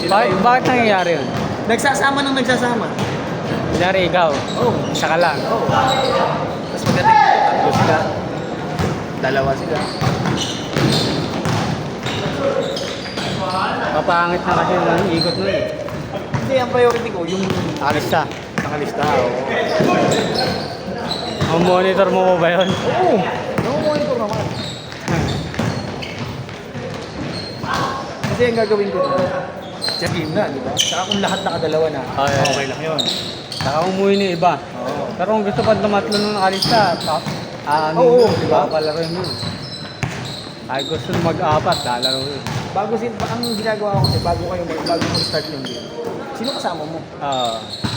Bakit nangyayari yun? Nagsasama nang nagsasama. Kunyari ikaw, isa ka lang. Tapos pagdating dito, tatlo sila. Dalawa sila. Papangit na kasi ng ikot nun eh. Hindi, ang priority ko, yung Alista. nakalista. Oo. Ang monitor mo ba yun? Oo. Namumonitor naman. Kasi ang gagawin ko doon, sa game na, di ba? Saka kung lahat nakadalawa na, okay lang yun. Saka umuwi ni iba. Oo. Pero kung gusto pa tumatlo ng alista, Oo, di ba? Papalaroin mo. Ay gusto mag-apat, lalaro yun. Ang ginagawa ko kasi, bago mag-start yung game, sino kasama mo?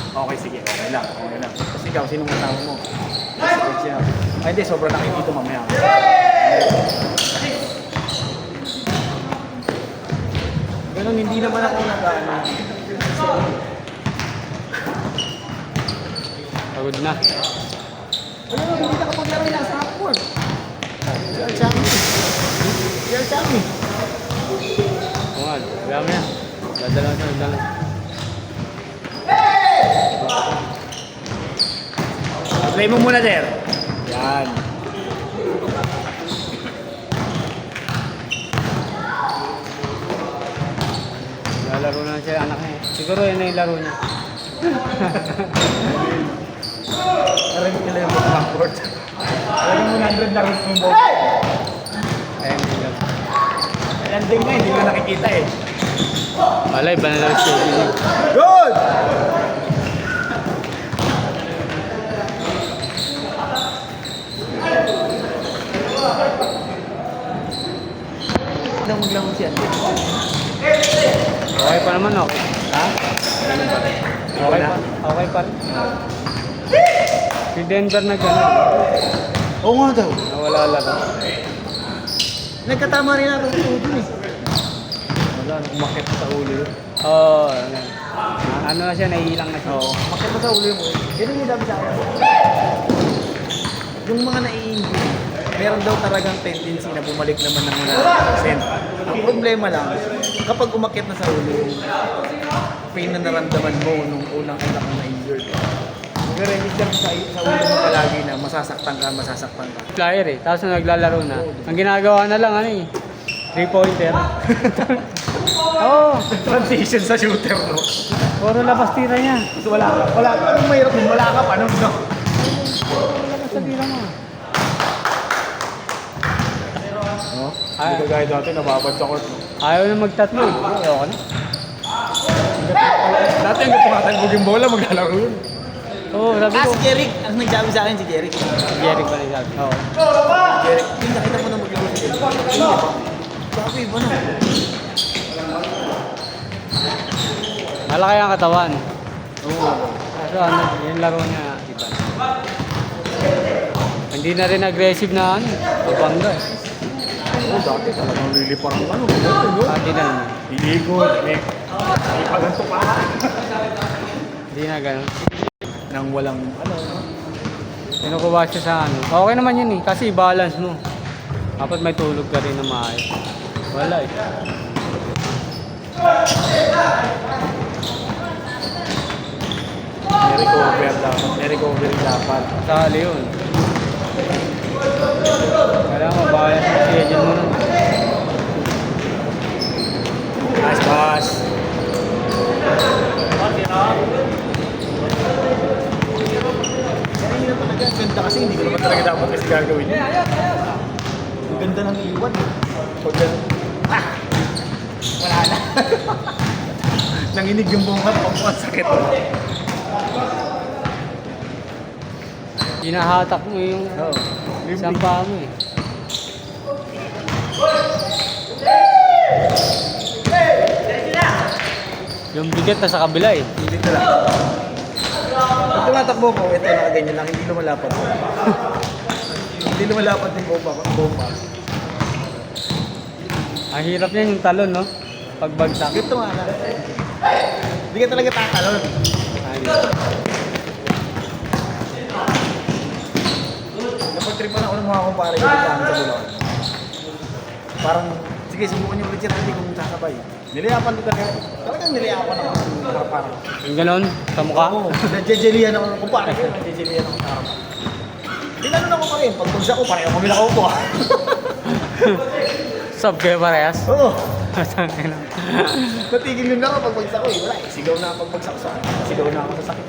Okay, sige, okay lang. Kasi ikaw, sino kasama mo? Ay, hindi, sobrang laki dito mamaya. Ganun, hindi naman ako nag-ano. Pagod na. Ayun, hindi nakapaglaro na sa half-court. Si Alchami. Oo nga, kaya mo yan. Dadala. Play mo muna, sir. Yan. Lalaro na siya anak niya. Siguro yun na yung laro niya. Alam ko lang yung half-court. Alam mo 100 na rin yung ball. Ayun yung laro. Landing na, hindi ko nakikita eh. Wala, iba na lang siya. Good! Ano maglamang siya? Okay pa naman, okay. Ha? Okay pa. Okay pa. Si Denver na gano'n. Oo nga daw. Nawala laro. Nagkatama rin ako sa ulo eh. Wala, umakit sa ulo yun. Oo. Ano na siya, naiilang na siya. Oo. Umakit sa ulo yun. Yun yung sabi sa akin. Yung mga nai-injury, meron daw talagang tendency na bumalik naman ng 100%. Ang problema lang, kapag umakit na sa ulo, yung pain na naramdaman mo nung unang-unang na injured. Nag-register sa ulo mo palagi na masasaktan ka. Flyer eh. Tapos nung naglalaro na, ang ginagawa na lang, ano eh, 3-pointer. Oo. Transition sa shooter, no? Puro labas tira niya. So wala ka. Anong mahirap yun? Wala ka pa, no? Labas sa tira mo. No? Hindi ka gaya dati, nababad sa court, no? Ayaw na magtatlo eh. Ayoko na. Dati ang tumatalbog yung bola, maglalaro yun. Oo, sabi ko. Si Jeric, ang nagsabi sa akin si Jeric. Jeric ba rin sabi? Oo. Jeric, yung nakita mo na maglaro si Jeric. Sabi, iba na. Malaki ang katawan. Oo. Kaso ano, yung laro niya, iba. Hindi na rin aggressive na ano, pabangga eh. Oo, dati talagang lilipar ang ano. Hindi na naman. Iikot, may paganto pa. Hindi na ganun. Nang walang ano. Kinukuha siya sa ano. Okay naman yun eh, kasi balance mo. Dapat may tulog ka rin na maayos. Wala eh. May recovery dapat. Sali yun. Kailangan mabalance mo siya dyan mo nun. Nice pass. Ang ganda kasi, hindi ko naman talaga dapat kasi gagawin yun. Ang ganda ng iwan. Pag wala na. Nanginig yung buong kapag ang sakit. Hinahatak mo yung isang paa mo eh. Yung bigat na sa kabila eh. Pilit na lang. Pag tumatakbo ko, ito nakaganyan lang, hindi lumalapat. Hindi lumalapat yung bomba. Ang hirap niya yung talon, no? Pagbagsak. Ito nga na. Hindi ka talaga tatalon. Napag-tripan ako ng mga kumpare ko dito sa Bulacan. Parang, sige, subukan niyo ulit yan, hindi kung sasabay. Niliyapan ko talaga. Talagang niliyapan ako ng harap-harap. Yung ganon, sa mukha. Oo, nagjejelian ako. Kung paano ko, nagjejelian ako sa harap. Ginanon ako pa rin. Pag bagsak ko, pareho kami nakaupo. Sub kayo parehas? Oo. Tangina. Natigil yun lang ako pag bagsak ko eh. Wala eh. Sigaw na pag bagsak ko sa akin. Sigaw na ako sa sakit.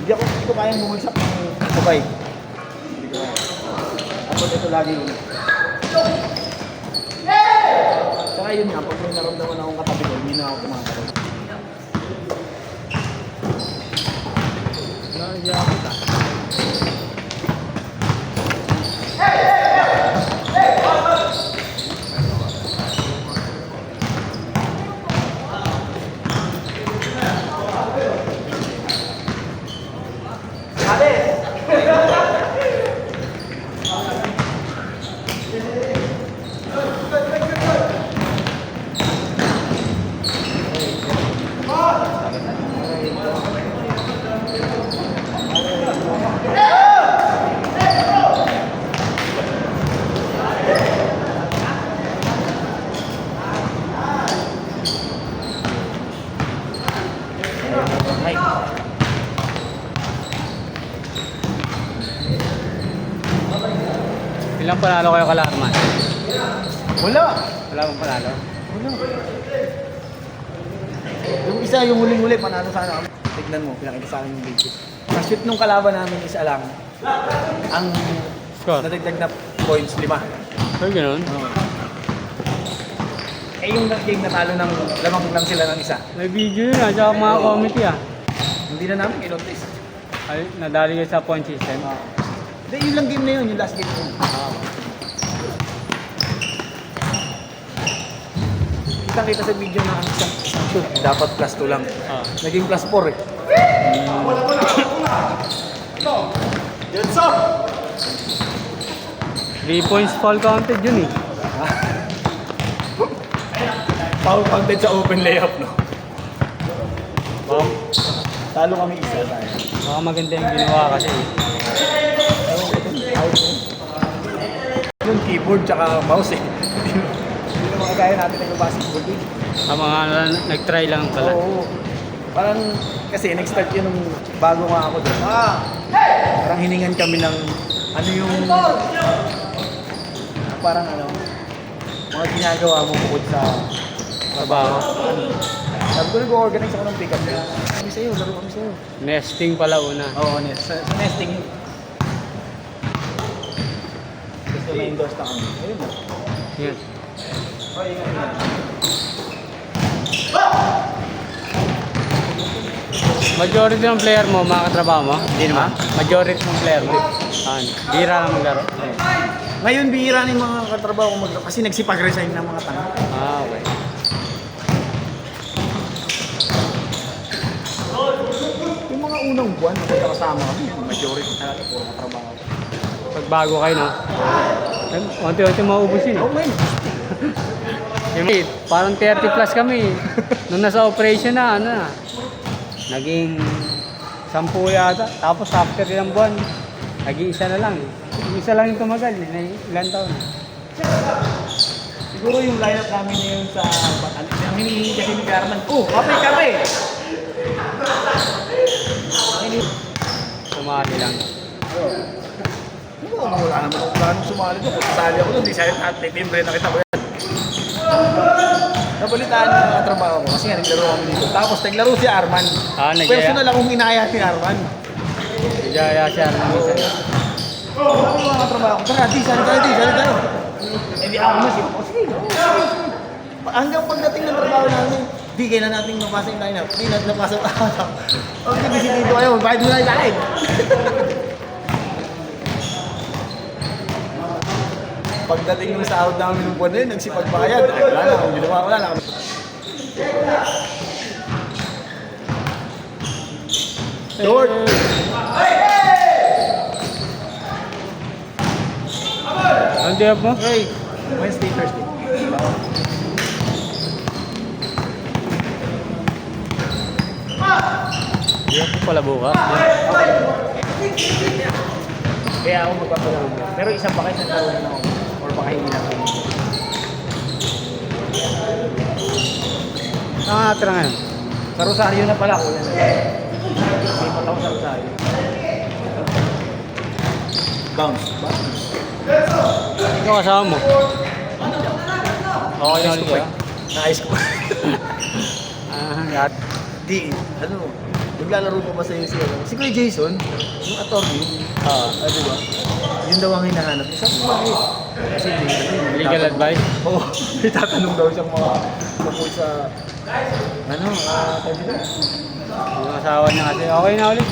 Hindi ko kayang bumagsak ng sabay. Hindi ko kaya. Ako ito lagi yun. Saka yun nga, pag may naramdaman akong katabi ko, hindi na ako kumakatabi. Nakakaya ako ta. Ilang panalo kayo kalarman? Wala! Wala bang panalo? Wala. Yung isa, yung huling-huli, panalo sana kami. Tignan mo, pinakita sa akin yung video. Ang shoot nung kalaban namin isa lang, ang Score? nadagdag na points, 5. Ay, ganon. Eh yung game natalo ng lamang lang sila ng isa. May video yun ah, tsaka mga committee ah. Hindi na namin kinontes. Ay, nadali kayo sa point system. Hindi, yun lang game na yun, yung last game na yun. Kita-kita sa video na ang isang shoot, dapat plus 2 lang. Ah. Naging plus 4 eh. 3 points foul counted yun eh. Foul counted sa open layup, no? Wow. Talo kami isa tayo. Baka maganda yung ginawa kasi. Yung keyboard tsaka mouse eh. Hindi naman kagaya natin nag-basketball eh. Ang mga nag-try lang pala. Oo. Parang kasi nag-start yun nung bago nga ako doon. Parang hiningan kami ng ano yung parang ano mga ginagawa mo bukod sa Trabaho. sabi ko nag-organize ako ng pick-up na kami sa'yo, laro kami sa'yo. Nesting pala una. Oo, sa nesting yun. Gusto na endorse na kami. Ayun na. Yan. Oh, ingat. Majority ng player mo, mga katrabaho mo? Hindi naman. Majority ng player mo? Bira lang maglaro. Ngayon, bihira na yung mga katrabaho ko kasi nagsipag-resign ng mga tanga. Ah, okay. Yung mga unang buwan na kasama kami, majority talaga, puro katrabaho. Pagbago kayo, no? Unti-unti maubos yun. Oh, man. Parang 30 plus kami. Nung nasa operation na, ano na. Naging 10 yata. Tapos after ilang buwan, naging isa na lang. Isa lang yung tumagal. Ilan taon. Siguro yung lineup namin ngayon sa ang hinihingi kasi ni Carman. Oh, kape! Sumali lang. Wala naman ako planong sumali doon. Kung sasali ako doon, di sa'yo at timbre na kita ko yan. Nabalitaan ng mga trabaho ko kasi nga naglaro kami dito. Tapos naglaro si Arman. Ah, nagyaya. Personal akong inaya si Arman. Jaya siya naman isa. Ano yung mga trabaho ko? Tara, sali tayo. Eh di ako na siya. Sige. Hanggang pagdating ng trabaho namin, bigay na natin mapasa yung lineup. Hindi natin napasa yung lineup. Okay, busy dito kayo. Bayad mo na yung akin. Pagdating ng sahod namin ng buwan na yun, nagsipagbayad. Ay, wala na, kung ginawa ko na lang. Lord! Ang day off mo? Hey! Wednesday, Thursday. Day off mo pala bukas. Kaya ako magpapalaro mo. Pero isang bakit sa taon na ako. Or baka hindi na ako. Saan ka natira ngayon? Sa Rosario na pala, kuya. May pataw sa Rosario. Bounce. Ikaw kasama mo? Okay na ulit kayo? Naayos ko. Lahat. Di, ano, naglalaro pa ba sa'yo si Kuya Jason, yung attorney, di ba? Yun daw ang hinahanap. Sabi ko, bakit? Kasi Legal advice? Oo, may tatanong daw siyang mga tungkol sa, tabi na. Yung asawa niya kasi okay na ulit.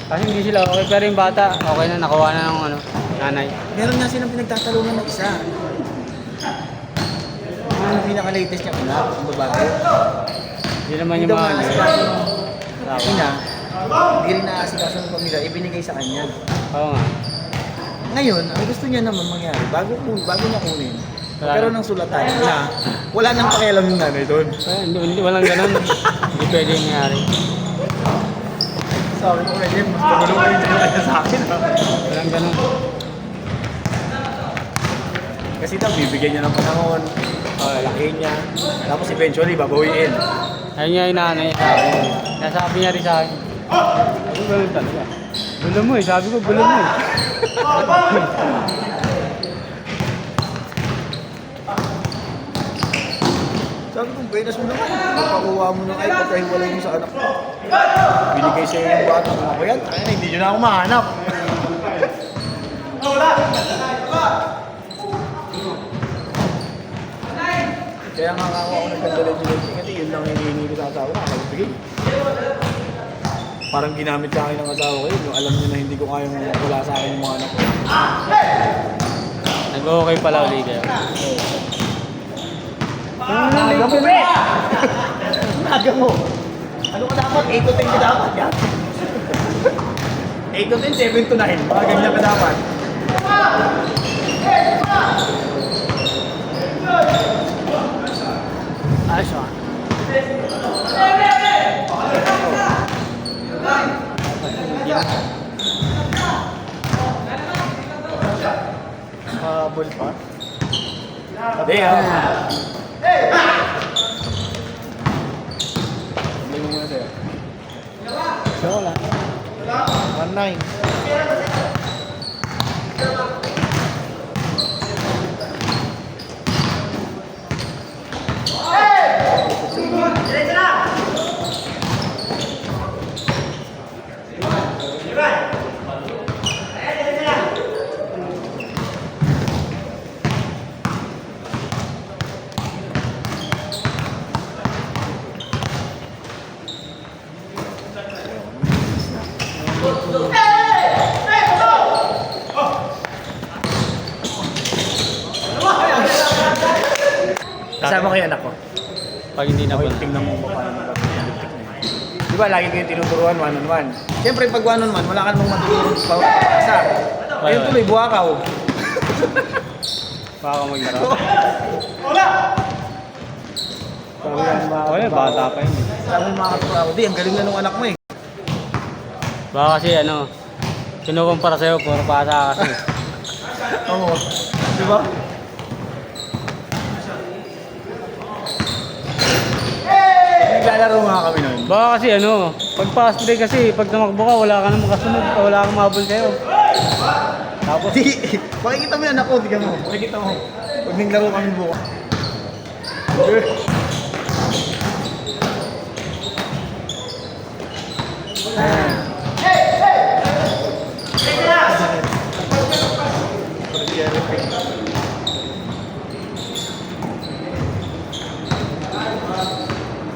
Kasi hindi sila okay, pero yung bata okay na, nakuha na ng nanay. Meron nga silang pinagtatalungan ng isa. Yung pinaka-latest niya anak, ang babae. Hindi naman Hindi yung daw mga naasikaso ng Tama. ina, hindi rin naasikaso ng pamilya, ibinigay sa kanya. Oo nga. Ngayon, ang gusto niya naman mangyari, bago niya kunin, Wala pero na. ng sulatan na wala nang pakialam yung nanay doon. Hindi, walang ganun. Hindi pwede nangyari. Sabi ko, Jem, mas magulo ko yung kanya sa akin. Walang ganun. Kasi daw, bibigyan niya ng panahon, palakihin niya, tapos eventually, babawiin. Ayun nga yung nanay, sabi niya. Nasabi niya rin sa akin. Sabi ko, ganun talaga. Gulo mo eh, sabi ko, gulo mo eh. Sabi ko, benas mo naman, pakuha mo ng ay, pagkahiwalay mo sa anak mo. Binigay sa'yo yung bata mo ako yan, ay, hindi nyo na ako mahanap. Kaya nga ako nagkandala-diligin kasi yun lang yung hinihingi ko sa asawa ko, nakakabigay. Parang ginamit sa akin ng asawa ko yun, yung alam niya na hindi ko kayang wala sa akin yung mga anak ko. Nag-okay pala ulit kayo. Naga mo, pre! Naga mo! Ano ka dapat? 8 to 10 ka dapat yan? 8 to 10, 7 to 9. Mga ganyan ka dapat. Ayos ah. Habol pa? Hindi ah. Hindi mo muna sa'yo. So, wala. 1-9. Kasama ko yung anak ko. Pag hindi na Okay, tingnan mo kung paano mag-electric na yun. Di ba, lagi kayong tinuturuan one-on-one. Siyempre, pag one-on-one, wala ka namang matuturo sa isa. Ayun tuloy, buwakaw. Baka maglaro. Sabi yan, mga Okay, bata pa yun eh. Sabi yung mga katuraw, di, ang galing na nung anak mo eh. Baka kasi kinukumpara sa'yo, puro pasa kasi. Oo. Di ba? Naglalaro nga kami nun. Baka kasi pag fast break kasi, pag tumakbo ka, wala ka namang kasunod, wala kang mabul sa'yo. Tapos, Di, makikita mo yan ako, tignan mo. Makikita mo. Pag naglaro kami bukas.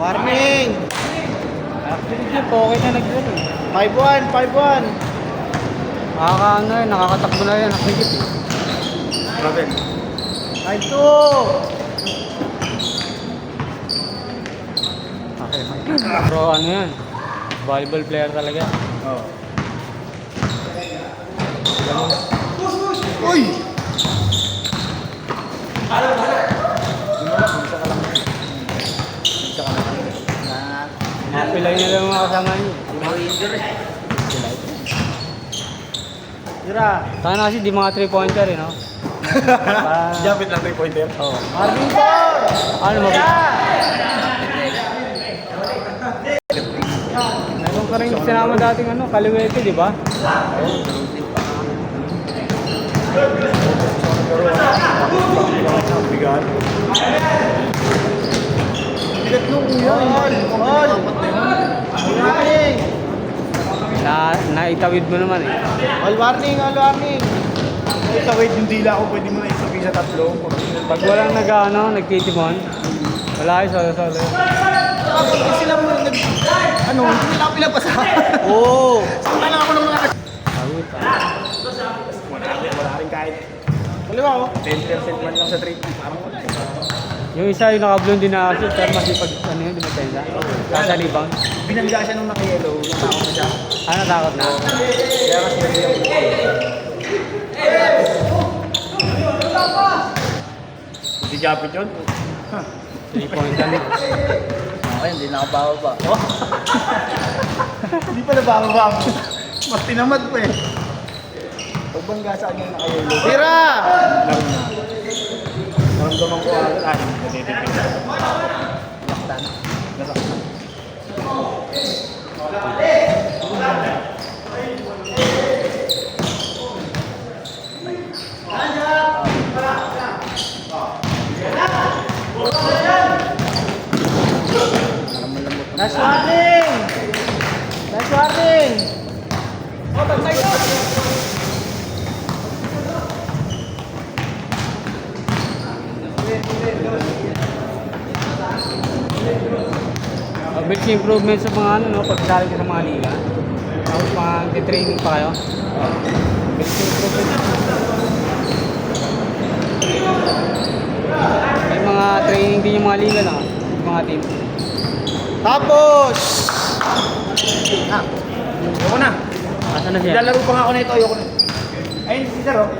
Warning! actually, Jeff, okay na naglaro. 5-1, 5-1. Nakakatakbo na yan, nakikip eh. Grabe. 5-2! Okay. Pero yan, volleyball player talaga. Oo. Uy! Mapilay na lang mga kasama niyo. Tira! Sana kasi di mga 3-pointer eh, no? Japit lang 3-pointer. Oo. Marvin Tor! Ano, sinama dating ano, Kaliwete, di ba? Bigat. Bigat nung kuya. Warning! Naitawid mo naman eh. All warning, all warning! Tawid yung dila ko, pwede mo na isabi sa tatlo. Pag walang nagtitimon, wala kayo solo-solo. Tapos sila mo nag... Ano, hindi nila ako pinapasa. Oo! Saan lang ako ng mga... Sagot Wala rin kahit... Kaliwa ko, 10% man lang sa treatment. Parang wala eh. Yung isa yung naka-blonde din na shoot, pero masipag, ano yun, di ba tenda? Kasa rebound. Binangga siya nung naka-yellow, natakot na siya. Natakot na. Kaya kasi si Japit yun? 3 point ano. Okay, hindi nakababa. Hindi pa nababa. Mas tinamad pa eh. Pagbangga sa akin naka-yellow. Tira! Laro na. Naramdaman ko agad. Ay, natitipid. Nasaktan. Nasaktan. Nice warning! Nice warning! Oh, bantay ko! Mabilis yung improvement sa mga ano, no, pagsali ka sa mga liga. Tapos mag-training pa kayo. Mabilis yung improvement. May mga training din yung mga liga na, yung mga team. Tapos! Ayoko na. Asan na siya? Lalaro pa nga ako na ito. Ayoko na. Ayun, si Sir, oh.